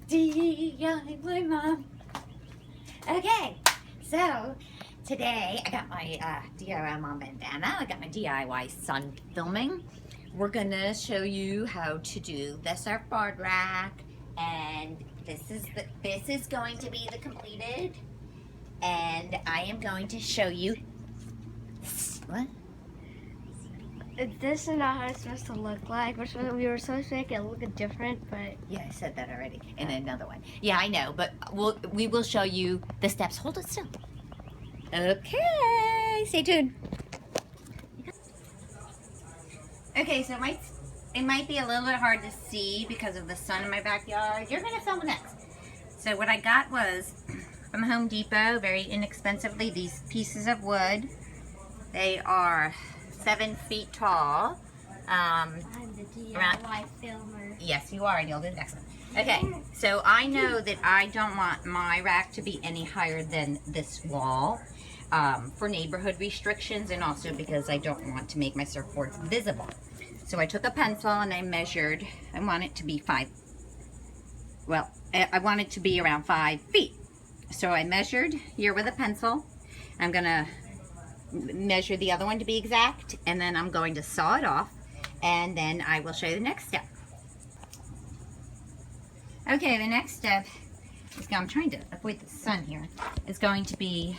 DIY mom. Okay, so today I got my DIY mom bandana. I got my DIY son filming. We're gonna show you how to do the surfboard rack, and this is going to be the completed. And I am going to show you what. This is not how it's supposed to look like. We were supposed to make it look different, but... Yeah, I said that already. And another one. Yeah, I know, but we will show you the steps. Hold it still. Okay, stay tuned. Okay, so it might be a little bit hard to see because of the sun in my backyard. You're gonna film next. So what I got was from Home Depot, very inexpensively, these pieces of wood. They are 7 feet tall. I'm the DIY filmer. Yes, you are, and you'll do the next one. Okay, so I know that I don't want my rack to be any higher than this wall for neighborhood restrictions, and also because I don't want to make my surfboards visible. So I took a pencil and I measured. I want it to be I want it to be around 5 feet. So I measured here with a pencil. I'm gonna measure the other one to be exact, and then I'm going to saw it off, and then I will show you the next step. Okay, the next step is, I'm trying to avoid the sun here, is going to be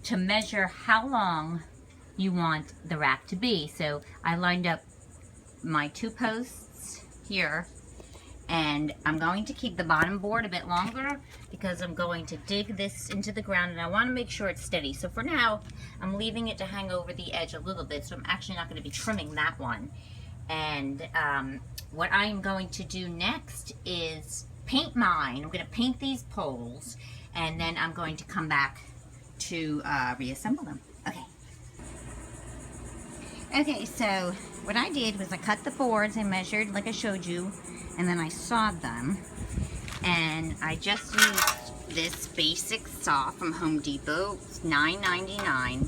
to measure how long you want the rack to be. So I lined up my 2 posts here, and I'm going to keep the bottom board a bit longer because I'm going to dig this into the ground, and I want to make sure it's steady. So for now, I'm leaving it to hang over the edge a little bit, so I'm actually not going to be trimming that one. And what I'm going to do next is paint mine. I'm going to paint these poles, and then I'm going to come back to reassemble them. Okay. Okay, so what I did was I cut the boards, I measured like I showed you, and then I sawed them. And I just used this basic saw from Home Depot. It's $9.99.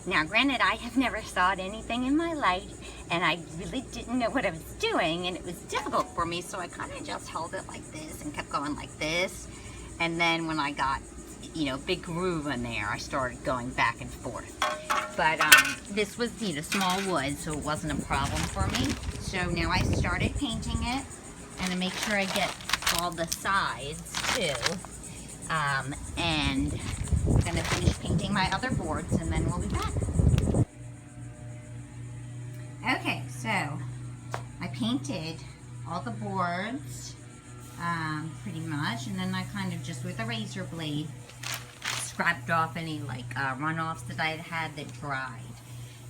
Now granted, I have never sawed anything in my life, and I really didn't know what I was doing, and it was difficult for me, so I kind of just held it like this and kept going like this. And then when I got, big groove in there, I started going back and forth. But this was, small wood, so it wasn't a problem for me. So now I started painting it, and to make sure I get all the sides too. And I'm gonna finish painting my other boards, and then we'll be back. Okay, so I painted all the boards pretty much, and then I kind of just with a razor blade scraped off any runoffs that I had that dried.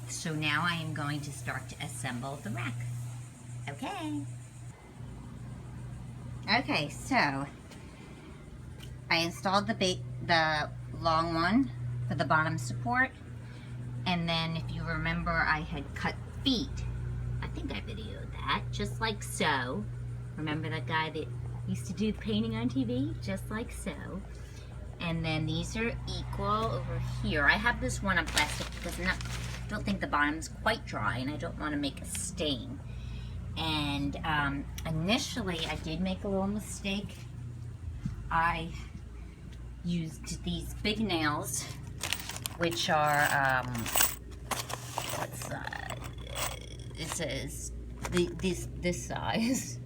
So now I am going to start to assemble the rack. Okay. Okay, so I installed the long one for the bottom support, and then if you remember, I had cut feet. I think I videoed that, just like so. Remember that guy that used to do painting on TV? Just like so. And then these are equal over here. I have this one on plastic because I don't think the bottom's quite dry, and I don't want to make a stain. And initially, I did make a little mistake. I used these big nails, which are, it says this size.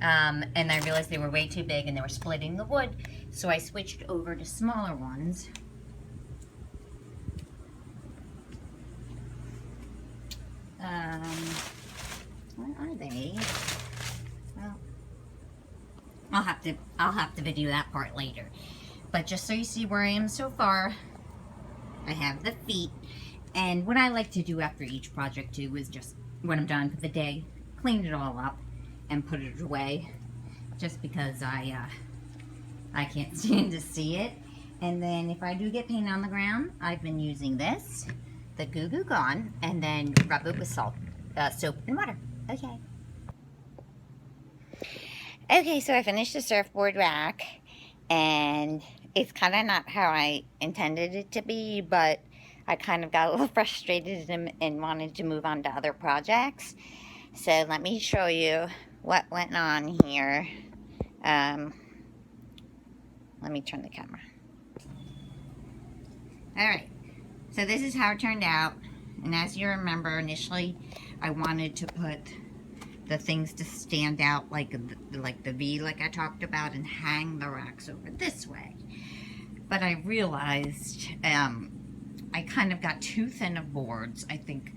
And I realized they were way too big and they were splitting the wood, so I switched over to smaller ones. Where are they? Well, I'll have to video that part later. But just so you see where I am so far, I have the feet. And what I like to do after each project too is just, when I'm done for the day, clean it all up and put it away. Just because I can't stand to see it. And then if I do get paint on the ground, I've been using this, the Goo Goo Gone, and then rub it with soap and water. Okay. Okay, so I finished the surfboard rack, and it's kind of not how I intended it to be, but I kind of got a little frustrated and wanted to move on to other projects. So let me show you what went on here. Let me turn the camera. Alright, so this is how it turned out. And as you remember, initially I wanted to put the things to stand out like the V like I talked about and hang the racks over this way. But I realized I kind of got too thin of boards. I think,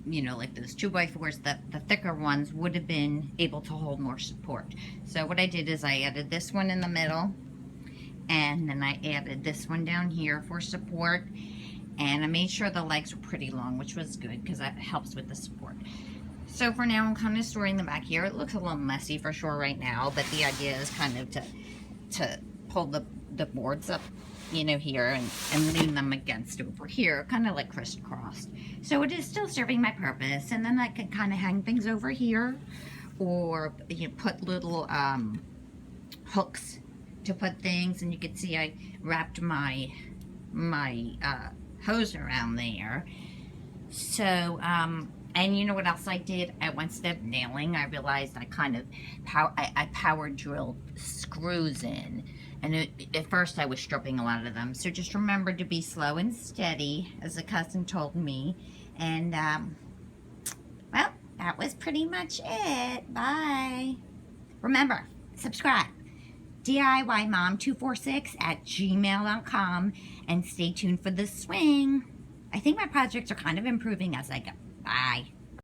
you know, like those 2x4s, the thicker ones would have been able to hold more support. So what I did is I added this one in the middle, and then I added this one down here for support, and I made sure the legs were pretty long, which was good because that helps with the support. So for now, I'm kind of storing them back here. It looks a little messy for sure right now, but the idea is kind of to pull the boards up, you know, here and lean them against over here, kind of like crisscrossed. So it is still serving my purpose, and then I can kind of hang things over here, or you know, put little hooks to put things, and you can see I wrapped my hose around there. So and you know what else I did? Instead of nailing, I realized I kind of I power drilled screws in. And at first I was stripping a lot of them. So just remember to be slow and steady, as a cousin told me. And, well, that was pretty much it. Bye. Remember, subscribe. DIYmom246@gmail.com. And stay tuned for the swing. I think my projects are kind of improving as I go. Bye.